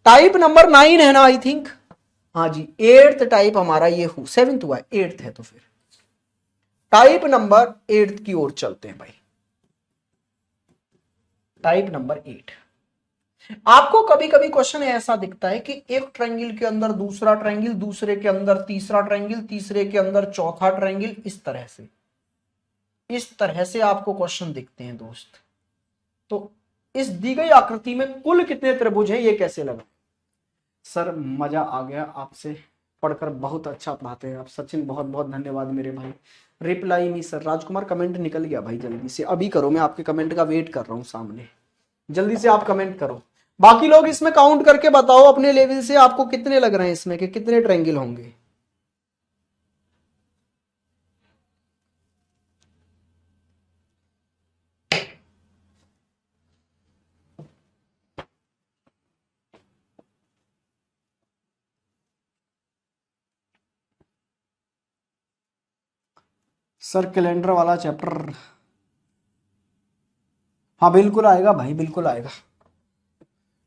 टाइप नंबर 9 है ना आई थिंक। हाँ जी 8th टाइप हमारा ये 7th हुआ, 8th है, तो फिर टाइप नंबर 8th की ओर चलते हैं भाई। Type number 8। आपको कभी कभी क्वेश्चन ऐसा दिखता है कि एक ट्रायंगल के अंदर दूसरा ट्रायंगल, दूसरे के अंदर तीसरा ट्रायंगल, तीसरे के अंदर चौथा ट्रायंगल, इस तरह से आपको क्वेश्चन दिखते हैं दोस्त। तो इस दी गई आकृति में कुल कितने त्रिभुज हैं, ये कैसे लगा? सर मजा आ गया, आपसे पढ़कर बहुत अच्छा पढ़ाते हैं आप सचिन, बहुत बहुत धन्यवाद मेरे भाई। Reply me sir. Rajkumar comment निकल गया भाई, जल्दी से अभी करो, मैं आपके कमेंट का वेट कर रहा हूं सामने, जल्दी से आप कमेंट करो। बाकी लोग इसमें काउंट करके बताओ अपने लेवल से आपको कितने लग रहे हैं इसमें, कि कितने ट्रायंगल होंगे। सर कैलेंडर वाला चैप्टर, हाँ बिल्कुल आएगा भाई, बिल्कुल आएगा।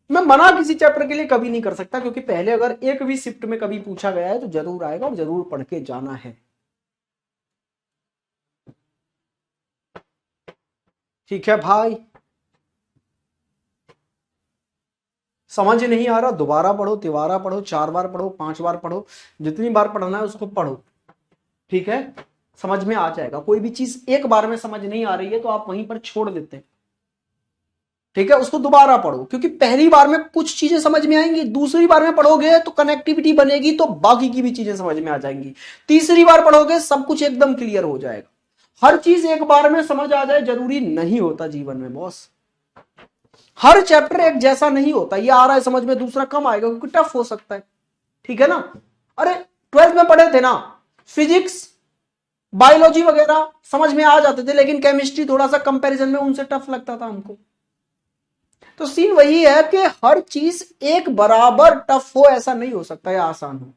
मैं मना किसी चैप्टर के लिए कभी नहीं कर सकता, क्योंकि पहले अगर एक भी शिफ्ट में कभी पूछा गया है तो जरूर आएगा और जरूर पढ़ के जाना है। ठीक है भाई, समझ नहीं आ रहा दोबारा पढ़ो, तिवारा पढ़ो, 4 बार पढ़ो, 5 बार पढ़ो, जितनी बार पढ़ना है उसको पढ़ो। ठीक है, समझ में आ जाएगा। कोई भी चीज एक बार में समझ नहीं आ रही है तो आप वहीं पर छोड़ देते हैं, ठीक है, उसको दोबारा पढ़ो, क्योंकि पहली बार में कुछ चीजें समझ में आएंगी, दूसरी बार में पढ़ोगे तो कनेक्टिविटी बनेगी, तो बाकी की भी चीजें समझ में आ जाएंगी, तीसरी बार पढ़ोगे सब कुछ एकदम क्लियर हो जाएगा। हर चीज एक बार में समझ आ जाए जरूरी नहीं होता जीवन में बॉस। हर चैप्टर एक जैसा नहीं होता, ये आ रहा है समझ में, दूसरा कम आएगा क्योंकि टफ हो सकता है, ठीक है ना। अरे 12th में पढ़े थे ना, फिजिक्स बायोलॉजी वगैरह समझ में आ जाते थे, लेकिन केमिस्ट्री थोड़ा सा कंपैरिजन में उनसे टफ लगता था हमको। तो सीन वही है कि हर चीज एक बराबर टफ हो ऐसा नहीं हो सकता या आसान हो।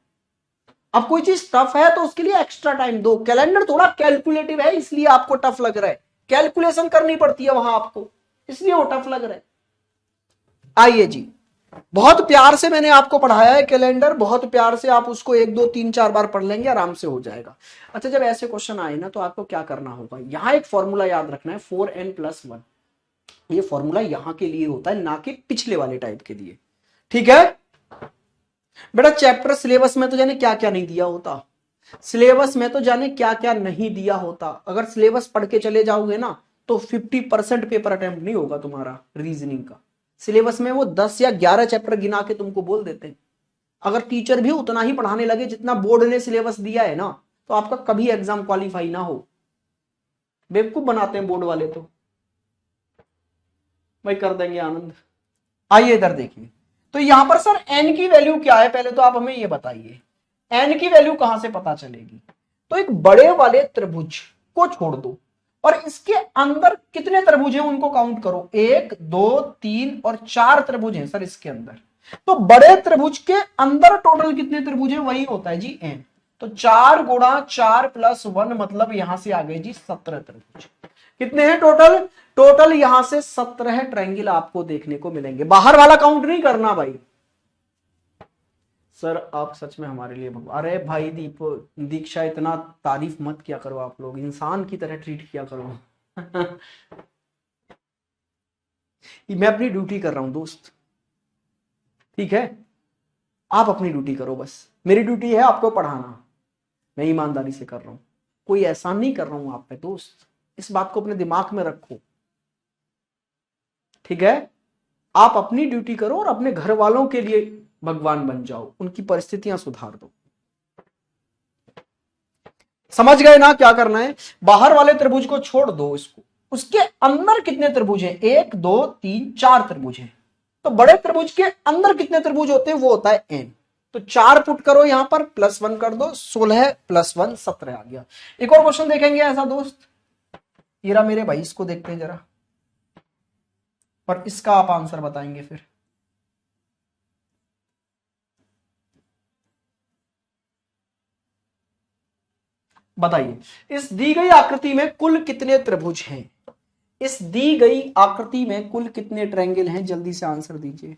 अब कोई चीज टफ है तो उसके लिए एक्स्ट्रा टाइम दो। कैलेंडर थोड़ा कैलकुलेटिव है इसलिए आपको टफ लग रहा है, कैलकुलेशन करनी पड़ती है वहां आपको, इसलिए वो टफ लग रहा है। आइए जी, बहुत प्यार से मैंने आपको पढ़ाया है कैलेंडर, बहुत प्यार से आप उसको 1 2 3 4 बार पढ़ लेंगे, आराम से हो जाएगा। अच्छा, जब ऐसे क्वेश्चन आए ना तो आपको क्या करना होगा, यहां एक फॉर्मूला याद रखना है 4n+1। ये फॉर्मूला यहां के लिए होता है, ना कि पिछले वाले टाइप के लिए। ठीक है बेटा, चैप्टर सिलेबस में तो जाने क्या क्या नहीं दिया होता, सिलेबस में तो जाने क्या क्या नहीं दिया होता। अगर सिलेबस पढ़ के चले जाओगे ना तो 50% पेपर अटेम्प्ट नहीं होगा तुम्हारा रीजनिंग का। सिलेबस में वो 10 या 11 चैप्टर गिना के तुमको बोल देते हैं। अगर टीचर भी उतना ही पढ़ाने लगे जितना बोर्ड ने सिलेबस दिया है ना, तो आपका कभी एग्जाम क्वालिफाई ना हो। बेवकूफ बनाते हैं बोर्ड वाले, तो भाई कर देंगे आनंद। आइए इधर देखिए, तो यहां पर सर एन की वैल्यू क्या है, पहले तो आप हमें ये बताइए एन की वैल्यू कहां से पता चलेगी। तो एक बड़े वाले त्रिभुज को छोड़ दो और इसके अंदर कितने त्रिभुज हैं उनको काउंट करो। 1 2 3 और 4 त्रिभुज हैं सर इसके अंदर। तो बड़े त्रिभुज के अंदर टोटल कितने त्रिभुज हैं, वही होता है जी एन। तो 4 × 4 + 1 मतलब यहां से आ गए जी 17 त्रिभुज। कितने हैं टोटल, टोटल यहां से 17 ट्रायंगल आपको देखने को मिलेंगे। बाहर वाला काउंट नहीं करना भाई। सर आप सच में हमारे लिए भगवान। अरे भाई दीक्षा इतना तारीफ मत किया करो, आप लोग इंसान की तरह ट्रीट किया करो। मैं अपनी ड्यूटी कर रहा हूं दोस्त, ठीक है, आप अपनी ड्यूटी करो बस। मेरी ड्यूटी है आपको पढ़ाना, मैं ईमानदारी से कर रहा हूं, कोई एहसान नहीं कर रहा हूं आप पे दोस्त, इस बात को अपने दिमाग में रखो। ठीक है, आप अपनी ड्यूटी करो और अपने घर वालों के लिए भगवान बन जाओ, उनकी परिस्थितियां सुधार दो। समझ गए ना क्या करना है। बाहर वाले त्रिभुज को छोड़ दो, इसको उसके अंदर कितने त्रिभुज हैं, 1 2 3 4 त्रिभुज हैं। तो बड़े त्रिभुज के अंदर कितने त्रिभुज होते हैं, वो होता है एन। तो 4 पुट करो यहां पर, +1 कर दो, 16 + 1 17 आ गया। एक और क्वेश्चन देखेंगे ऐसा दोस्त, हीरा मेरे भाई इसको देखते हैं जरा, पर इसका आप आंसर बताएंगे फिर। बताइए, इस दी गई आकृति में कुल कितने त्रिभुज हैं, इस दी गई आकृति में कुल कितने ट्रायंगल हैं, जल्दी से आंसर दीजिए।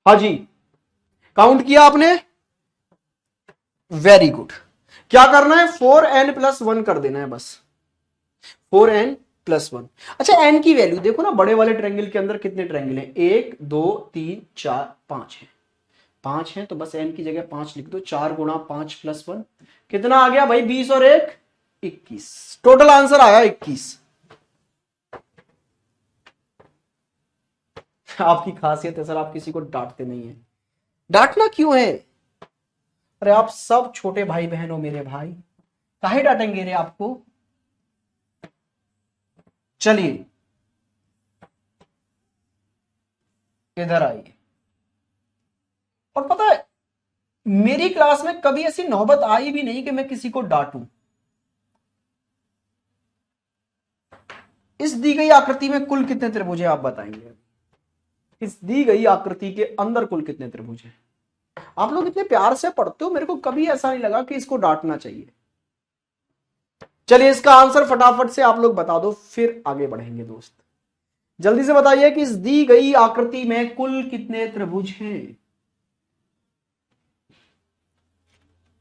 हाँ जी, काउंट किया आपने, वेरी गुड। क्या करना है, 4n+1 कर देना है बस, 4n+1। अच्छा, n की वैल्यू देखो ना, बड़े वाले ट्रायंगल के अंदर कितने ट्रायंगल हैं, 1 2 3 4 5 है, 5 है, तो बस n की जगह 5 लिख दो। 4 × 5 + 1 कितना आ गया भाई, 20 और 1 21, टोटल आंसर आया 21। आपकी खासियत है सर, आप किसी को डांटते नहीं है। डांटना क्यों है, अरे आप सब छोटे भाई बहन हो मेरे भाई, काहे डांटेंगे रे आपको। चलिए इधर आइए, और पता है मेरी क्लास में कभी ऐसी नौबत आई भी नहीं कि मैं किसी को डांटूं। इस दी गई आकृति में कुल कितने त्रिभुज हैं आप बताएंगे, इस दी गई आकृति के अंदर कुल कितने त्रिभुज हैं। आप लोग इतने प्यार से पढ़ते हो, मेरे को कभी ऐसा नहीं लगा कि इसको डांटना चाहिए। चलिए इसका आंसर फटाफट से आप लोग बता दो, फिर आगे बढ़ेंगे दोस्त। जल्दी से बताइए कि इस दी गई आकृति में कुल कितने त्रिभुज हैं।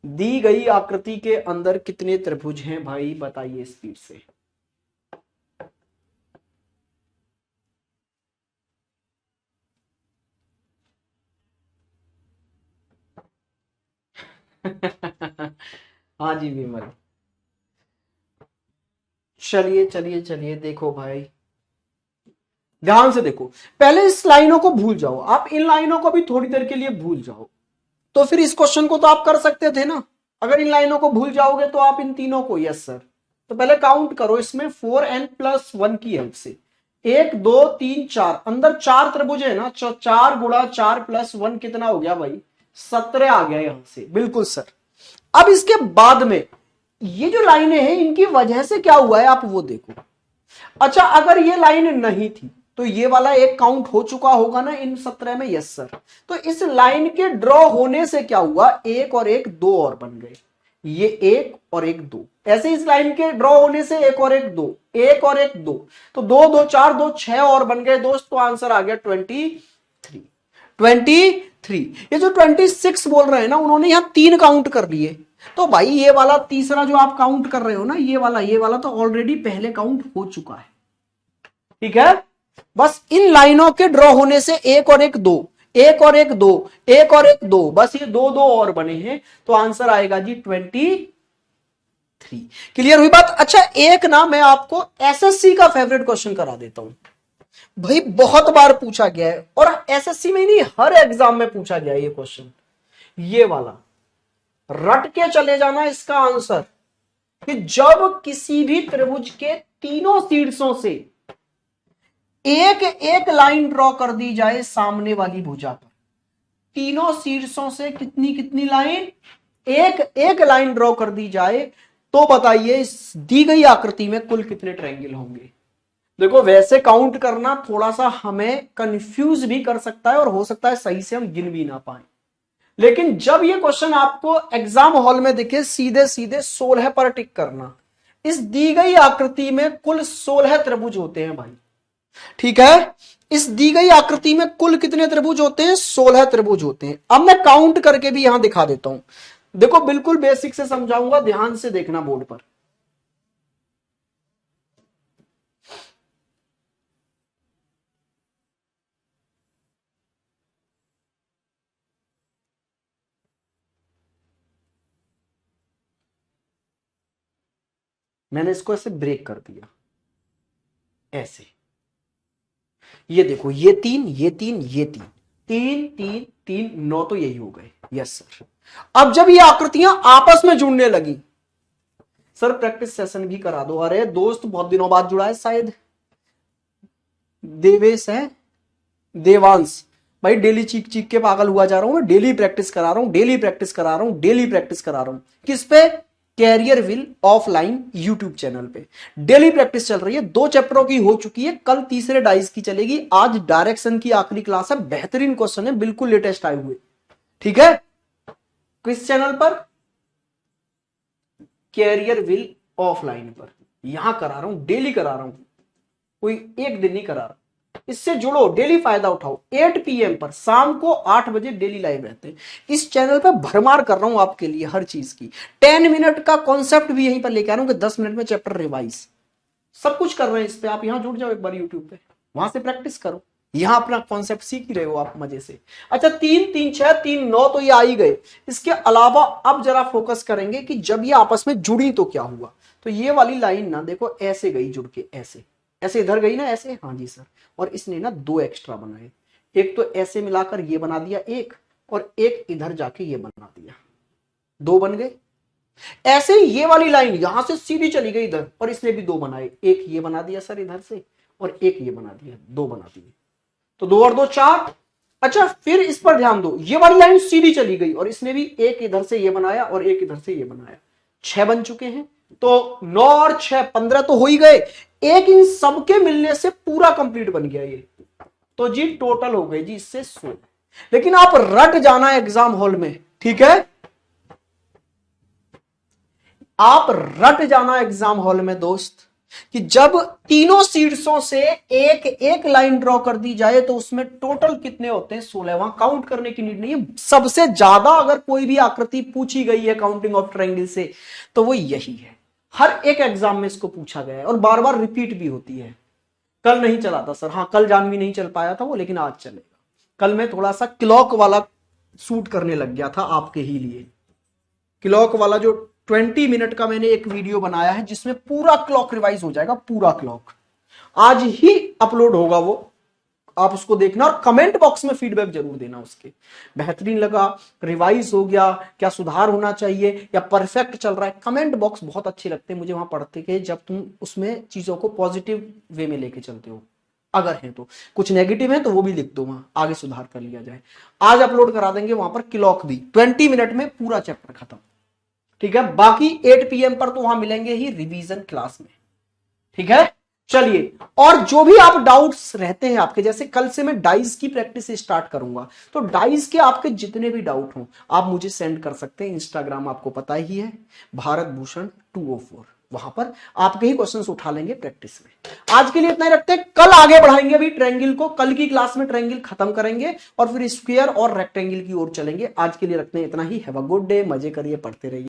दी गई आकृति के अंदर कितने त्रिभुज हैं भाई, बताइए स्पीड से। हाँ जी विमल, चलिए चलिए चलिए, देखो भाई ध्यान से देखो, पहले इस लाइनों को भूल जाओ, आप इन लाइनों को भी थोड़ी देर के लिए भूल जाओ, तो फिर इस क्वेश्चन को तो आप कर सकते थे ना। अगर इन लाइनों को भूल जाओगे तो आप इन तीनों को, यस सर, तो पहले काउंट करो इसमें 4n+1 की हेल्प से। 1 2 3 4, अंदर 4 त्रिभुज है ना, 4 × 4 + 1 कितना हो गया भाई, 17 आ गया यहां से, बिल्कुल सर। अब इसके बाद में ये जो लाइनें हैं इनकी वजह से क्या हुआ है आप वो देखो। अच्छा अगर ये लाइन नहीं थी तो ये वाला एक काउंट हो चुका होगा ना इन 17 में, यस सर। तो इस लाइन के ड्रॉ होने से क्या हुआ, एक और एक दो और बन गए, ये एक और एक दो, ऐसे इस लाइन के ड्रॉ होने से एक और एक दो, एक और एक दो, तो दो दो चार, दो छह और बन गए दोस्त। तो आंसर आ गया 23। 23। ये जो 26 बोल रहे हैं ना उन्होंने यहां 3 काउंट कर लिए, तो भाई ये वाला तीसरा जो आप काउंट कर रहे हो ना, ये वाला तो ऑलरेडी पहले काउंट हो चुका है। ठीक है, बस इन लाइनों के ड्रॉ होने से एक और एक दो, एक और एक दो, एक और एक दो, बस ये दो दो और बने हैं, तो आंसर आएगा जी 23। क्लियर हुई बात। अच्छा एक ना मैं आपको एसएससी का फेवरेट क्वेश्चन करा देता हूं, भाई बहुत बार पूछा गया है और एसएससी में नहीं हर एग्जाम में पूछा गया है ये क्वेश्चन, ये वाला रट के चले जाना इसका आंसर, कि जब किसी भी त्रिभुज के तीनों शीर्षों से एक एक लाइन ड्रॉ कर दी जाए सामने वाली भुजा पर, तीनों शीर्षों से कितनी कितनी लाइन, एक एक लाइन ड्रॉ कर दी जाए, तो बताइए इस दी गई आकृति में कुल कितने ट्रायंगल होंगे। देखो वैसे काउंट करना थोड़ा सा हमें कंफ्यूज भी कर सकता है और हो सकता है सही से हम गिन भी ना पाए, लेकिन जब ये क्वेश्चन आपको एग्जाम हॉल में दिखे सीधे सीधे 16 पर टिक करना, इस दी गई आकृति में कुल 16 त्रिभुज होते हैं भाई। ठीक है, इस दी गई आकृति में कुल कितने त्रिभुज होते हैं, 16 त्रिभुज होते हैं। अब मैं काउंट करके भी यहां दिखा देता हूं, देखो बिल्कुल बेसिक से समझाऊंगा, ध्यान से देखना बोर्ड पर। मैंने इसको ऐसे ब्रेक कर दिया, ऐसे, ये देखो ये तीन, ये तीन, ये तीन, तीन तीन तीन, 9 तो यही हो गए, यस सर। अब जब ये आकृतियां आपस में जुड़ने लगी, सर प्रैक्टिस सेशन भी करा दो। अरे दोस्त बहुत दिनों बाद जुड़ा है शायद, देवेश है, देवांश, भाई डेली चीख चीख के पागल हुआ जा रहा हूं मैं, डेली प्रैक्टिस करा रहा हूं, डेली प्रैक्टिस करा रहा हूं, डेली प्रैक्टिस करा रहा हूं। किस पे, Careerwill offline YouTube channel पे डेली प्रैक्टिस चल रही है। 2 चैप्टरों की हो चुकी है, कल तीसरे डाइस की चलेगी, आज डायरेक्शन की आखिरी क्लास है। बेहतरीन क्वेश्चन है, बिल्कुल लेटेस्ट आए हुए। ठीक है, किस चैनल पर, कैरियर विल ऑफलाइन पर, यहां करा रहा हूं, डेली करा रहा हूं, कोई एक दिन नहीं करा रहा। इससे जुड़ो, डेली फायदा उठाओ। 8 PM पर, शाम को 8 बजे डेली लाइव रहते हैं। इस चैनल पर भरमार कर रहा हूं आपके लिए हर चीज की। 10 मिनट का कॉन्सेप्ट भी यहीं पर लेके आ रहा हूं कि 10 मिनट में चैप्टर रिवाइज, सब कुछ कर रहे हैं इस पे। आप यहां जुड़ जाओ एक बार यूट्यूब पे, वहां से प्रैक्टिस करो, यहां अपना कॉन्सेप्ट सीख ही रहे हो आप मजे से। अच्छा 3 3 6 3 9 तो ये आ ही गए। इसके अलावा अब जरा फोकस करेंगे कि जब ये आपस में जुड़ी तो क्या हुआ। तो ये वाली लाइन ना देखो ऐसे गई जुड़ के, ऐसे ऐसे इधर गई ना, ऐसे, हाँ जी सर। और इसने ना 2 एक्स्ट्रा बनाए, एक तो ऐसे मिलाकर ये बना दिया एक, और एक इधर जाके ये बना दिया, 2 बन गए। ऐसे ही ये वाली लाइन यहां से सीधी चली गई इधर, और इसने भी 2 बनाए, एक ये बना दिया सर इधर से, और एक ये बना दिया, 2 बना दिए, तो 2 और 2 4। अच्छा फिर इस पर ध्यान दो, ये वाली लाइन सीधी चली गई और इसने भी एक इधर से ये बनाया और एक इधर से ये बनाया, 6 बन चुके हैं। तो 9 और 6 15 तो हो ही गए, एक इन सबके मिलने से पूरा कंप्लीट बन गया ये, तो जी टोटल हो गए जी इससे 16। लेकिन आप रट जाना एग्जाम हॉल में, ठीक है, आप रट जाना एग्जाम हॉल में दोस्त, कि जब तीनों शीर्षों से एक एक लाइन ड्रॉ कर दी जाए तो उसमें टोटल कितने होते हैं, 16। वहां काउंट करने की नीड नहीं है। सबसे ज्यादा अगर कोई भी आकृति पूछी गई है काउंटिंग ऑफ ट्रायंगल से तो वो यही है। हर एक एग्जाम में इसको पूछा गया है और बार बार रिपीट भी होती है। कल नहीं चला था सर, हाँ कल जानवी नहीं चल पाया था वो, लेकिन आज चलेगा। कल मैं थोड़ा सा क्लॉक वाला शूट करने लग गया था आपके ही लिए, क्लॉक वाला जो 20 मिनट का मैंने एक वीडियो बनाया है जिसमें पूरा क्लॉक रिवाइज हो जाएगा, पूरा क्लॉक आज ही अपलोड होगा वो, आप उसको देखना और कमेंट बॉक्स में फीडबैक जरूर देना उसके, बेहतरीन लगा, रिवाइज हो गया, क्या सुधार होना चाहिए, या परफेक्ट चल रहा है। कमेंट बॉक्स बहुत अच्छे लगते हैं मुझे वहां पढ़ते के, जब तुम उसमें चीजों को पॉजिटिव वे में लेके चलते हो। अगर है तो, कुछ नेगेटिव है तो वो भी लिख दो, वहां आगे सुधार कर लिया जाए। आज अपलोड करा देंगे वहां पर क्लॉक भी, 20 मिनट में पूरा चैप्टर खत्म। ठीक है, बाकी 8 PM पर तो वहां मिलेंगे ही रिवीजन क्लास में। ठीक है, चलिए, और जो भी आप डाउट्स रहते हैं आपके, जैसे कल से मैं डाइस की प्रैक्टिस स्टार्ट करूंगा, तो डाइस के आपके जितने भी डाउट हो आप मुझे सेंड कर सकते हैं। इंस्टाग्राम आपको पता ही है, भारत भूषण 204, वहां पर आपके ही क्वेश्चंस उठा लेंगे प्रैक्टिस में। आज के लिए इतना ही रखते हैं, कल आगे बढ़ाएंगे अभी ट्रायंगल को, कल की क्लास में ट्रायंगल खत्म करेंगे और फिर स्क्वायर और रेक्टेंगल की ओर चलेंगे। आज के लिए रखते हैं इतना ही। हैव अ गुड डे, मजे करिए, पढ़ते रहिए।